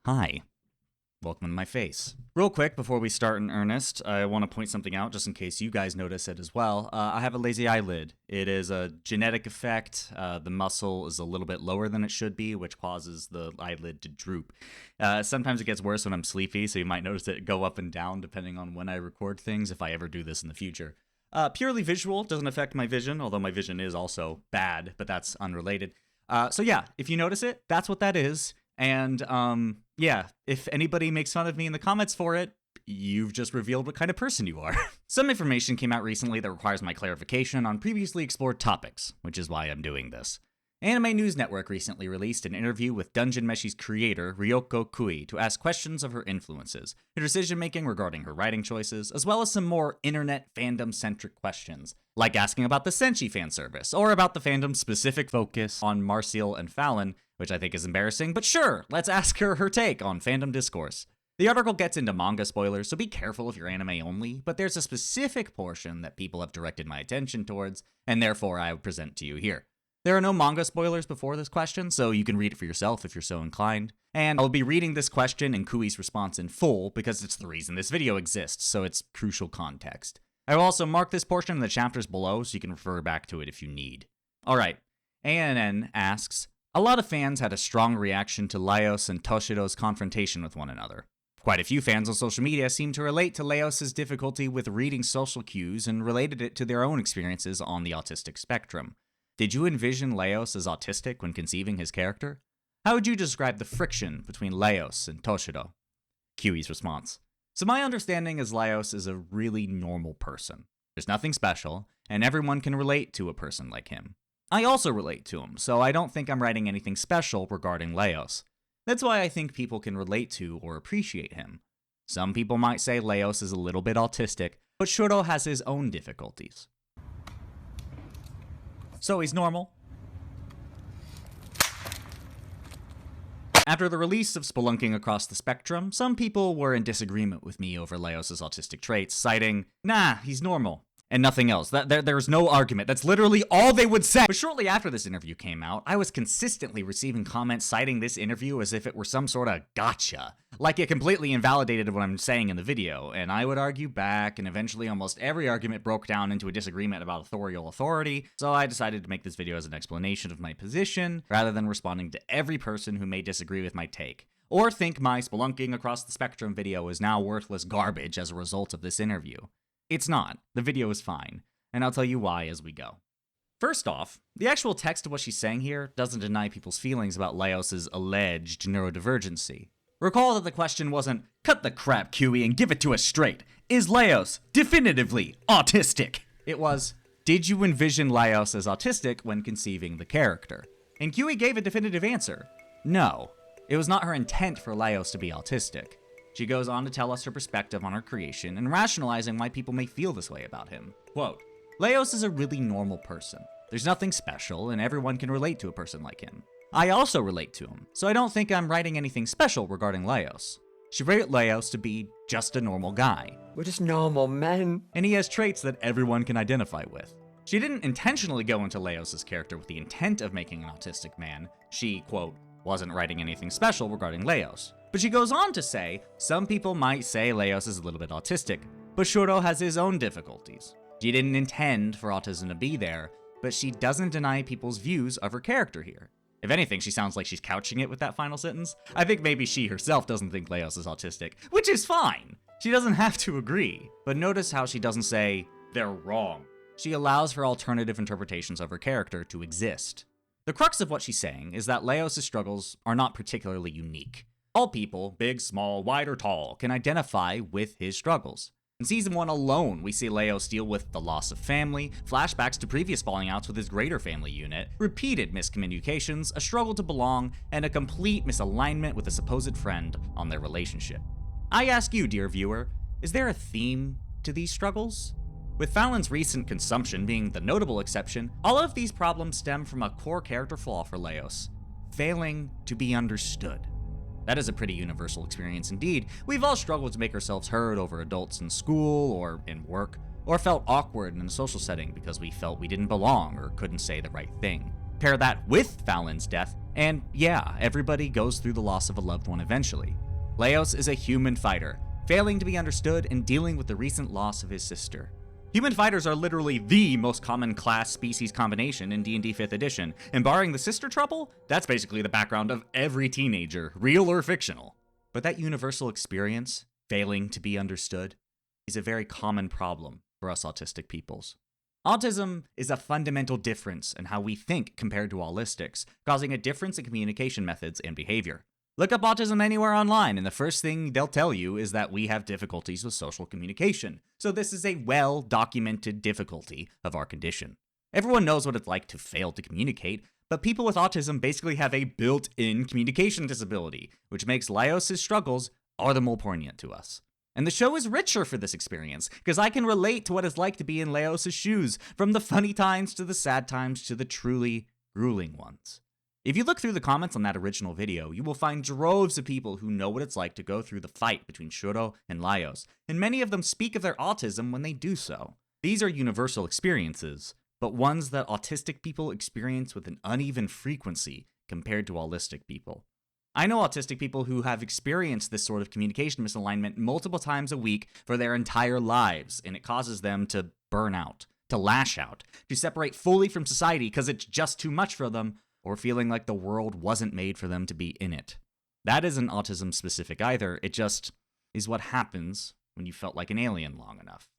Hi. Welcome to my face. Real quick, before we start in earnest, I want to point something out just in case you guys notice it as well. I have a lazy eyelid. It is a genetic effect. The muscle is a little bit lower than it should be, which causes the eyelid to droop. Sometimes it gets worse when I'm sleepy, so you might notice it go up and down depending on when I record things, if I ever do this in the future. Purely visual, doesn't affect my vision, although my vision is also bad, but that's unrelated. So yeah, if you notice it, that's what that is. And, yeah, if anybody makes fun of me in the comments for it, you've just revealed what kind of person you are. Some information came out recently that requires my clarification on previously explored topics, which is why I'm doing this. Anime News Network recently released an interview with Dungeon Meshi's creator, Ryoko Kui, to ask questions of her influences, her decision-making regarding her writing choices, as well as some more internet fandom-centric questions, like asking about the Senshi fan service, or about the fandom's specific focus on Marcial and Fallon, which I think is embarrassing, but sure, let's ask her take on fandom discourse. The article gets into manga spoilers, so be careful if you're anime only, but there's a specific portion that people have directed my attention towards, and therefore I would present to you here. There are no manga spoilers before this question, so you can read it for yourself if you're so inclined. And I'll be reading this question and Kui's response in full because it's the reason this video exists, so it's crucial context. I will also mark this portion in the chapters below so you can refer back to it if you need. Alright, ANN asks, a lot of fans had a strong reaction to Laios and Toshiro's confrontation with one another. Quite a few fans on social media seem to relate to Laios' difficulty with reading social cues and related it to their own experiences on the autistic spectrum. Did you envision Laios as autistic when conceiving his character? How would you describe the friction between Laios and Toshiro? Kui's response. So my understanding is Laios is a really normal person. There's nothing special, and everyone can relate to a person like him. I also relate to him, so I don't think I'm writing anything special regarding Laios. That's why I think people can relate to or appreciate him. Some people might say Laios is a little bit autistic, but Shuro has his own difficulties. So he's normal. After the release of Spelunking Across the Spectrum, some people were in disagreement with me over Laios' autistic traits, citing, nah, he's normal, and nothing else. There's no argument. That's literally all they would say. But shortly after this interview came out, I was consistently receiving comments citing this interview as if it were some sort of gotcha. Like it completely invalidated what I'm saying in the video, and I would argue back, and eventually almost every argument broke down into a disagreement about authorial authority, so I decided to make this video as an explanation of my position, rather than responding to every person who may disagree with my take, or think my Spelunking Across the Spectrum video is now worthless garbage as a result of this interview. It's not. The video is fine, and I'll tell you why as we go. First off, the actual text of what she's saying here doesn't deny people's feelings about Laios' alleged neurodivergency. Recall that the question wasn't, cut the crap, Kui, and give it to us straight. Is Laios definitively autistic? It was, did you envision Laios as autistic when conceiving the character? And Kui gave a definitive answer. No. It was not her intent for Laios to be autistic. She goes on to tell us her perspective on her creation and rationalizing why people may feel this way about him. Quote, Laios is a really normal person. There's nothing special, and everyone can relate to a person like him. I also relate to him, so I don't think I'm writing anything special regarding Laios. She rated Laios to be just a normal guy. We're just normal men. And he has traits that everyone can identify with. She didn't intentionally go into Laios' character with the intent of making an autistic man. She, quote, wasn't writing anything special regarding Laios. But she goes on to say, some people might say Laios is a little bit autistic, but Shuro has his own difficulties. She didn't intend for autism to be there, but she doesn't deny people's views of her character here. If anything, she sounds like she's couching it with that final sentence. I think maybe she herself doesn't think Laios is autistic, which is fine. She doesn't have to agree. But notice how she doesn't say, they're wrong. She allows for alternative interpretations of her character to exist. The crux of what she's saying is that Laios' struggles are not particularly unique. All people, big, small, wide, or tall, can identify with his struggles. In Season 1 alone, we see Laios deal with the loss of family, flashbacks to previous falling outs with his greater family unit, repeated miscommunications, a struggle to belong, and a complete misalignment with a supposed friend on their relationship. I ask you, dear viewer, is there a theme to these struggles? With Fallon's recent consumption being the notable exception, all of these problems stem from a core character flaw for Laios: failing to be understood. That is a pretty universal experience indeed. We've all struggled to make ourselves heard over adults in school or in work, or felt awkward in a social setting because we felt we didn't belong or couldn't say the right thing. Pair that with Fallon's death, and yeah, everybody goes through the loss of a loved one eventually. Laios is a human fighter, failing to be understood and dealing with the recent loss of his sister. Human fighters are literally the most common class-species combination in D&D 5th edition, and barring the sister trouble, that's basically the background of every teenager, real or fictional. But that universal experience, failing to be understood, is a very common problem for us autistic peoples. Autism is a fundamental difference in how we think compared to allistics, causing a difference in communication methods and behavior. Look up autism anywhere online, and the first thing they'll tell you is that we have difficulties with social communication. So this is a well-documented difficulty of our condition. Everyone knows what it's like to fail to communicate, but people with autism basically have a built-in communication disability, which makes Laios' struggles all the more poignant to us. And the show is richer for this experience, because I can relate to what it's like to be in Laios' shoes, from the funny times to the sad times to the truly grueling ones. If you look through the comments on that original video, you will find droves of people who know what it's like to go through the fight between Shuro and Laios, and many of them speak of their autism when they do so. These are universal experiences, but ones that autistic people experience with an uneven frequency compared to allistic people. I know autistic people who have experienced this sort of communication misalignment multiple times a week for their entire lives, and it causes them to burn out, to lash out, to separate fully from society because it's just too much for them, or feeling like the world wasn't made for them to be in it. That isn't autism specific either, it just is what happens when you felt like an alien long enough.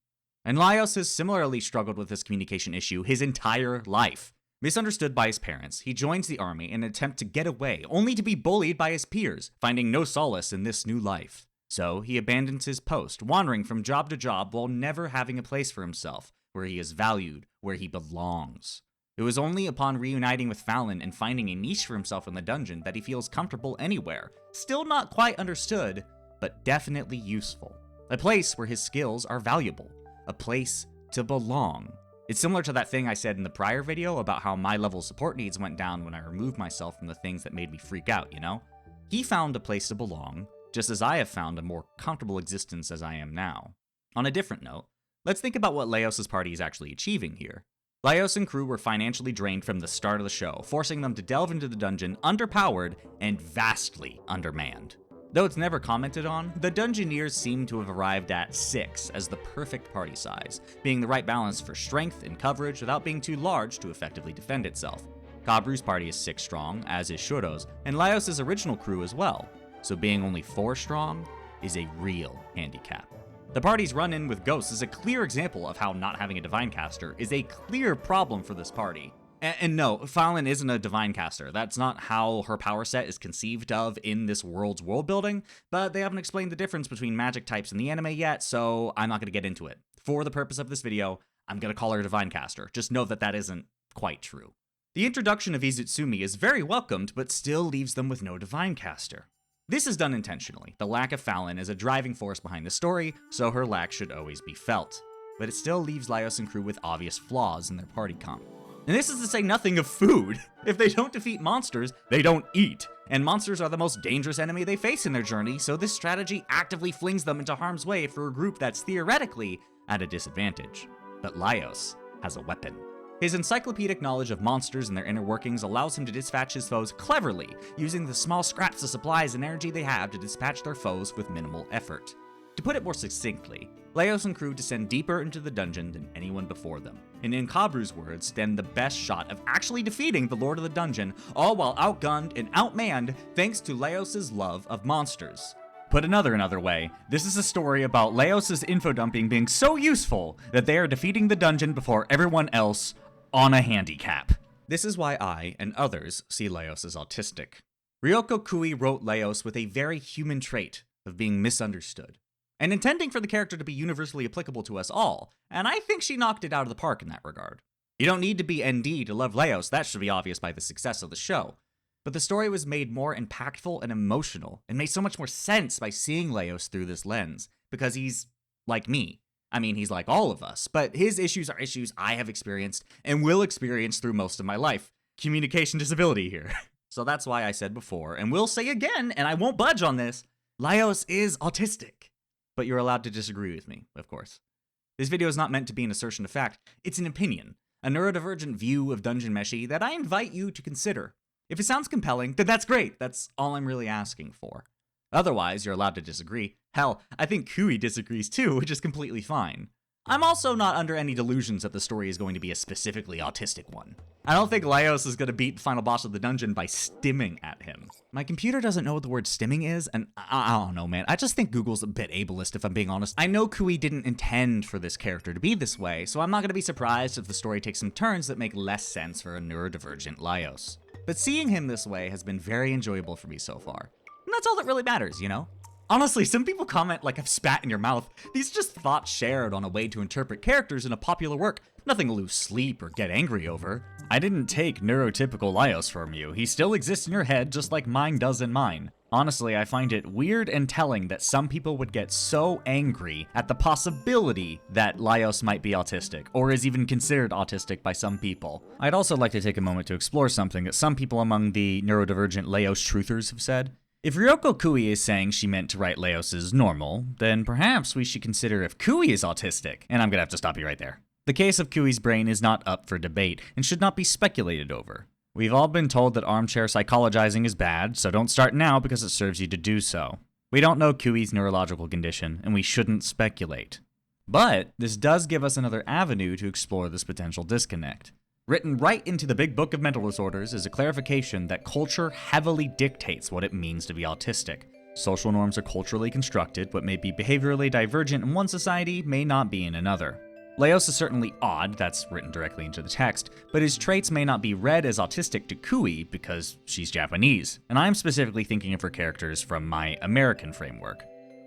And Laios has similarly struggled with this communication issue his entire life. Misunderstood by his parents, he joins the army in an attempt to get away, only to be bullied by his peers, finding no solace in this new life. So he abandons his post, wandering from job to job while never having a place for himself, where he is valued, where he belongs. It was only upon reuniting with Fallon and finding a niche for himself in the dungeon that he feels comfortable anywhere, still not quite understood, but definitely useful. A place where his skills are valuable, a place to belong. It's similar to that thing I said in the prior video about how my level of support needs went down when I removed myself from the things that made me freak out, you know? He found a place to belong, just as I have found a more comfortable existence as I am now. On a different note, let's think about what Laios' party is actually achieving here. Laios and crew were financially drained from the start of the show, forcing them to delve into the dungeon underpowered and vastly undermanned. Though it's never commented on, the Dungeoneers seem to have arrived at 6 as the perfect party size, being the right balance for strength and coverage without being too large to effectively defend itself. Kabru's party is 6 strong, as is Shuro's, and Laios' original crew as well, so being only 4 strong is a real handicap. The party's run-in with ghosts is a clear example of how not having a divine caster is a clear problem for this party. And no, Fallon isn't a divine caster. That's not how her power set is conceived of in this world's world building, but they haven't explained the difference between magic types in the anime yet, so I'm not going to get into it. For the purpose of this video, I'm going to call her a divine caster. Just know that that isn't quite true. The introduction of Izutsumi is very welcomed, but still leaves them with no divine caster. This is done intentionally. The lack of Fallon is a driving force behind the story, so her lack should always be felt. But it still leaves Laios and crew with obvious flaws in their party comp. And this is to say nothing of food. If they don't defeat monsters, they don't eat. And monsters are the most dangerous enemy they face in their journey, so this strategy actively flings them into harm's way for a group that's theoretically at a disadvantage. But Laios has a weapon. His encyclopedic knowledge of monsters and their inner workings allows him to dispatch his foes cleverly, using the small scraps of supplies and energy they have to dispatch their foes with minimal effort. To put it more succinctly, Laios and crew descend deeper into the dungeon than anyone before them, and in Kabru's words, stand the best shot of actually defeating the Lord of the Dungeon, all while outgunned and outmanned thanks to Laios' love of monsters. Put another way, this is a story about Laios' info dumping being so useful that they are defeating the dungeon before everyone else on a handicap. This is why I, and others, see Laios as autistic. Ryoko Kui wrote Laios with a very human trait of being misunderstood, and intending for the character to be universally applicable to us all, and I think she knocked it out of the park in that regard. You don't need to be ND to love Laios, that should be obvious by the success of the show. But the story was made more impactful and emotional, and made so much more sense by seeing Laios through this lens, because he's like me. I mean, he's like all of us, but his issues are issues I have experienced and will experience through most of my life. Communication disability here. So that's why I said before, and will say again, and I won't budge on this, Laios is autistic. But you're allowed to disagree with me, of course. This video is not meant to be an assertion of fact, it's an opinion. a neurodivergent view of Dungeon Meshi that I invite you to consider. If it sounds compelling, then that's great. That's all I'm really asking for. Otherwise, you're allowed to disagree. Hell, I think Kui disagrees too, which is completely fine. I'm also not under any delusions that the story is going to be a specifically autistic one. I don't think Laios is going to beat the final boss of the dungeon by stimming at him. My computer doesn't know what the word stimming is, and I don't know, man. I just think Google's a bit ableist, if I'm being honest. I know Kui didn't intend for this character to be this way, so I'm not going to be surprised if the story takes some turns that make less sense for a neurodivergent Laios. But seeing him this way has been very enjoyable for me so far. And that's all that really matters, you know? Honestly, some people comment like I've spat in your mouth. These are just thoughts shared on a way to interpret characters in a popular work. Nothing to lose sleep or get angry over. I didn't take neurotypical Laios from you. He still exists in your head just like mine does in mine. Honestly, I find it weird and telling that some people would get so angry at the possibility that Laios might be autistic, or is even considered autistic by some people. I'd also like to take a moment to explore something that some people among the neurodivergent Laios truthers have said. If Ryoko Kui is saying she meant to write Laios as normal, then perhaps we should consider if Kui is autistic. And I'm gonna have to stop you right there. The case of Kui's brain is not up for debate and should not be speculated over. We've all been told that armchair psychologizing is bad, so don't start now because it serves you to do so. We don't know Kui's neurological condition, and we shouldn't speculate. But this does give us another avenue to explore this potential disconnect. Written right into the big book of mental disorders is a clarification that culture heavily dictates what it means to be autistic. Social norms are culturally constructed. What may be behaviorally divergent in one society may not be in another. Laios is certainly odd, that's written directly into the text, but his traits may not be read as autistic to Kui because she's Japanese, and I'm specifically thinking of her characters from my American framework.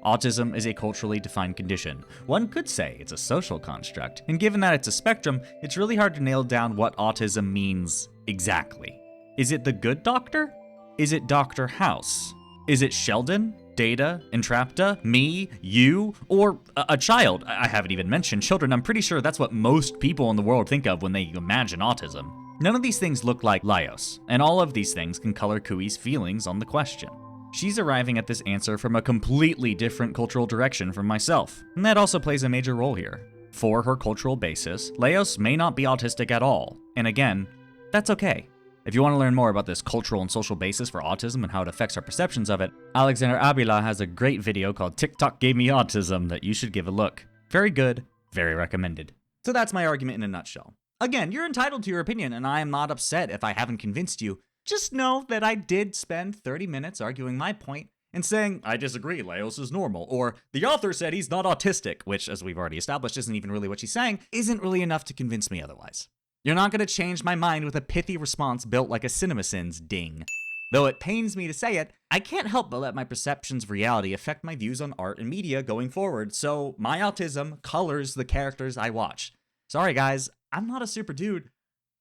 Autism is a culturally defined condition. One could say it's a social construct, and given that it's a spectrum, it's really hard to nail down what autism means exactly. Is it the good doctor? Is it Dr. House? Is it Sheldon, Data, Entrapta, me, you, or a child? I haven't even mentioned children. I'm pretty sure that's what most people in the world think of when they imagine autism. None of these things look like Laios, and all of these things can color Kui's feelings on the question. She's arriving at this answer from a completely different cultural direction from myself, and that also plays a major role here. For her cultural basis, Laios may not be autistic at all, and again, that's okay. If you want to learn more about this cultural and social basis for autism and how it affects our perceptions of it, Alexander Abila has a great video called TikTok Gave Me Autism that you should give a look. Very good, very recommended. So that's my argument in a nutshell. Again, you're entitled to your opinion, and I am not upset if I haven't convinced you. Just know that I did spend 30 minutes arguing my point and saying, I disagree, Laios is normal, or the author said he's not autistic, which, as we've already established, isn't even really what she's saying, isn't really enough to convince me otherwise. You're not going to change my mind with a pithy response built like a CinemaSins ding. Though it pains me to say it, I can't help but let my perceptions of reality affect my views on art and media going forward, so my autism colors the characters I watch. Sorry guys, I'm not a super dude.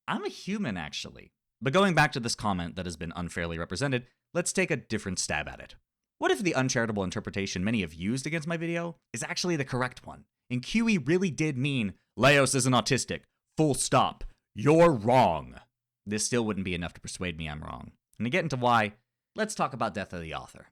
I'm a human, actually. But going back to this comment that has been unfairly represented, let's take a different stab at it. What if the uncharitable interpretation many have used against my video is actually the correct one, and Kui really did mean, Laios isn't autistic, full stop. You're wrong. This still wouldn't be enough to persuade me I'm wrong. And to get into why, let's talk about Death of the Author.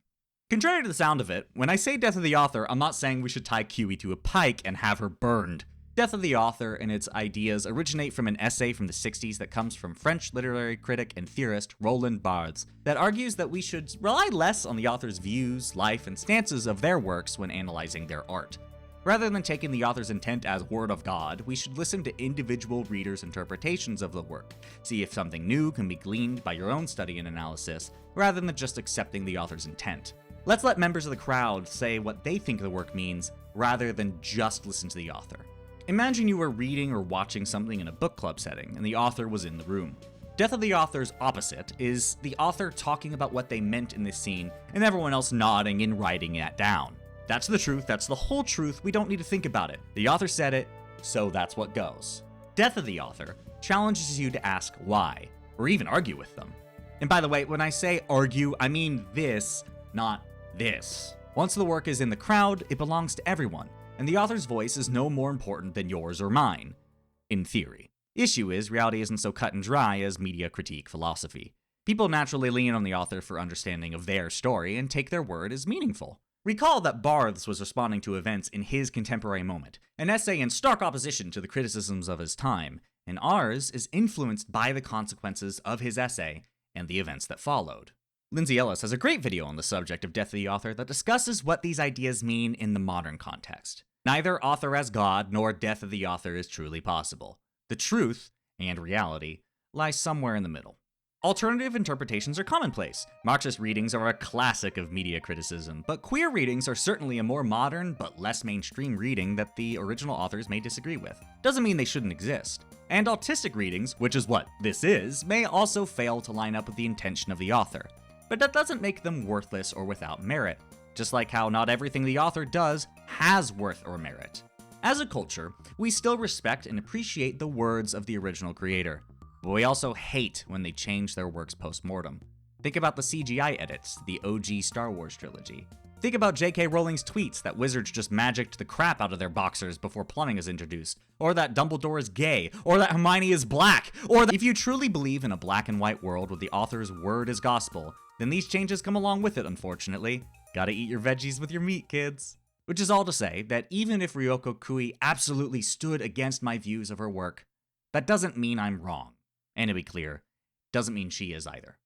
Contrary to the sound of it, when I say Death of the Author, I'm not saying we should tie Kui to a pike and have her burned. Death of the Author and its ideas originate from an essay from the 60s that comes from French literary critic and theorist Roland Barthes that argues that we should rely less on the author's views, life, and stances of their works when analyzing their art. Rather than taking the author's intent as word of God, we should listen to individual readers' interpretations of the work, see if something new can be gleaned by your own study and analysis, rather than just accepting the author's intent. Let's let members of the crowd say what they think the work means, rather than just listen to the author. Imagine you were reading or watching something in a book club setting, and the author was in the room. Death of the Author's opposite is the author talking about what they meant in this scene, and everyone else nodding and writing it down. That's the truth, that's the whole truth, we don't need to think about it. The author said it, so that's what goes. Death of the Author challenges you to ask why, or even argue with them. And by the way, when I say argue, I mean this, not this. Once the work is in the crowd, it belongs to everyone, and the author's voice is no more important than yours or mine, in theory. Issue is, reality isn't so cut and dry as media critique philosophy. People naturally lean on the author for understanding of their story and take their word as meaningful. Recall that Barthes was responding to events in his contemporary moment, an essay in stark opposition to the criticisms of his time, and ours is influenced by the consequences of his essay and the events that followed. Lindsay Ellis has a great video on the subject of death of the author that discusses what these ideas mean in the modern context. Neither author as God nor death of the author is truly possible. The truth, and reality, lies somewhere in the middle. Alternative interpretations are commonplace. Marxist readings are a classic of media criticism, but queer readings are certainly a more modern but less mainstream reading that the original authors may disagree with. Doesn't mean they shouldn't exist. And autistic readings, which is what this is, may also fail to line up with the intention of the author. But that doesn't make them worthless or without merit, just like how not everything the author does has worth or merit. As a culture, we still respect and appreciate the words of the original creator, but we also hate when they change their works post-mortem. Think about the CGI edits to the OG Star Wars trilogy. Think about J.K. Rowling's tweets that wizards just magicked the crap out of their boxers before plumbing is introduced, or that Dumbledore is gay, or that Hermione is black, or that if you truly believe in a black and white world where the author's word is gospel, then these changes come along with it, unfortunately. Gotta eat your veggies with your meat, kids. Which is all to say that even if Ryoko Kui absolutely stood against my views of her work, that doesn't mean I'm wrong. And to be clear, doesn't mean she is either.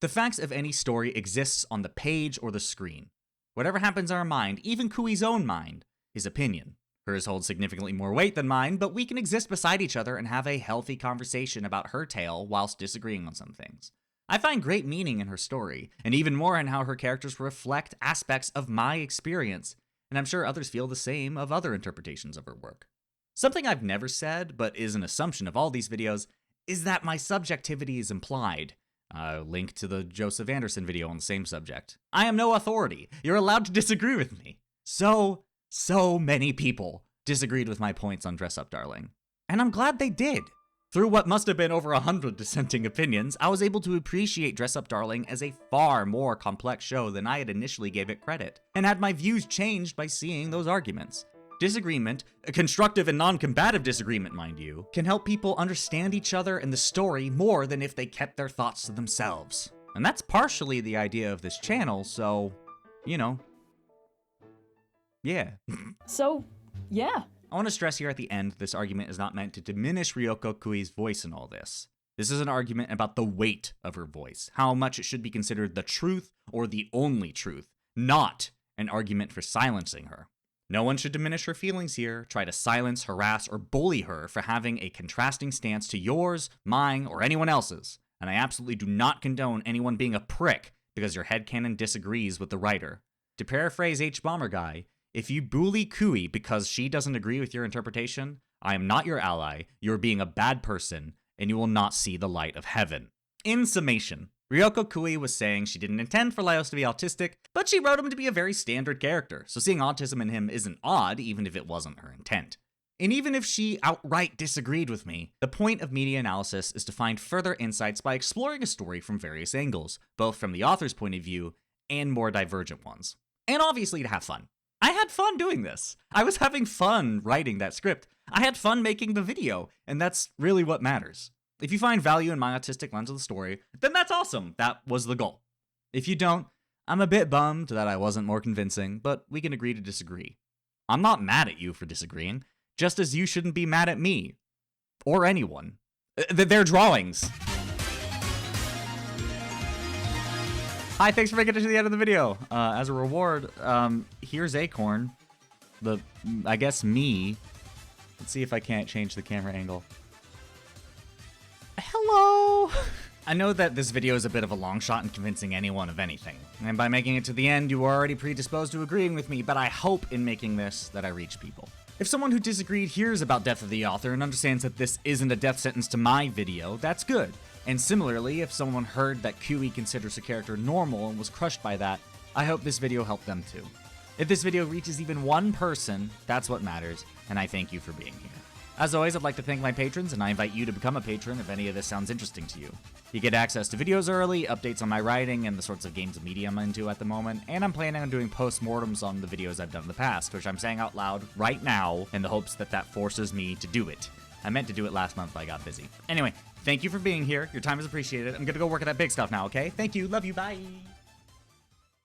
The facts of any story exists on the page or the screen. Whatever happens in our mind, even Kui's own mind, is opinion. Hers holds significantly more weight than mine, but we can exist beside each other and have a healthy conversation about her tale whilst disagreeing on some things. I find great meaning in her story, and even more in how her characters reflect aspects of my experience, and I'm sure others feel the same of other interpretations of her work. Something I've never said, but is an assumption of all these videos, is that my subjectivity is implied. Link to the Joseph Anderson video on the same subject. I am no authority. You're allowed to disagree with me. So many people disagreed with my points on Dress Up Darling. And I'm glad they did. Through what must have been over 100 dissenting opinions, I was able to appreciate Dress Up Darling as a far more complex show than I had initially gave it credit, and had my views changed by seeing those arguments. Disagreement, a constructive and non-combative disagreement, mind you, can help people understand each other and the story more than if they kept their thoughts to themselves. And that's partially the idea of this channel, so, yeah. Yeah. I want to stress here at the end, this argument is not meant to diminish Ryoko Kui's voice in all this. This is an argument about the weight of her voice, how much it should be considered the truth or the only truth, not an argument for silencing her. No one should diminish her feelings here, try to silence, harass, or bully her for having a contrasting stance to yours, mine, or anyone else's. And I absolutely do not condone anyone being a prick because your headcanon disagrees with the writer. To paraphrase H. Bomber Guy, if you bully Kui because she doesn't agree with your interpretation, I am not your ally, you're being a bad person, and you will not see the light of heaven. In summation, Ryoko Kui was saying she didn't intend for Laios to be autistic, but she wrote him to be a very standard character, so seeing autism in him isn't odd, even if it wasn't her intent. And even if she outright disagreed with me, the point of media analysis is to find further insights by exploring a story from various angles, both from the author's point of view and more divergent ones. And obviously to have fun. I had fun doing this. I was having fun writing that script. I had fun making the video, and that's really what matters. If you find value in my autistic lens of the story, then that's awesome. That was the goal. If you don't, I'm a bit bummed that I wasn't more convincing, but we can agree to disagree. I'm not mad at you for disagreeing, just as you shouldn't be mad at me. Or anyone. They're drawings. Hi, thanks for making it to the end of the video. As a reward, here's Acorn. I guess me. Let's see if I can't change the camera angle. Hello! I know that this video is a bit of a long shot in convincing anyone of anything, and by making it to the end, you were already predisposed to agreeing with me, but I hope in making this that I reach people. If someone who disagreed hears about Death of the Author and understands that this isn't a death sentence to my video, that's good. And similarly, if someone heard that Kui considers a character normal and was crushed by that, I hope this video helped them too. If this video reaches even one person, that's what matters, and I thank you for being here. As always, I'd like to thank my patrons, and I invite you to become a patron if any of this sounds interesting to you. You get access to videos early, updates on my writing, and the sorts of games and media I'm into at the moment, and I'm planning on doing post-mortems on the videos I've done in the past, which I'm saying out loud right now in the hopes that that forces me to do it. I meant to do it last month, but I got busy. Anyway, thank you for being here. Your time is appreciated. I'm gonna go work at that big stuff now, okay? Thank you. Love you. Bye.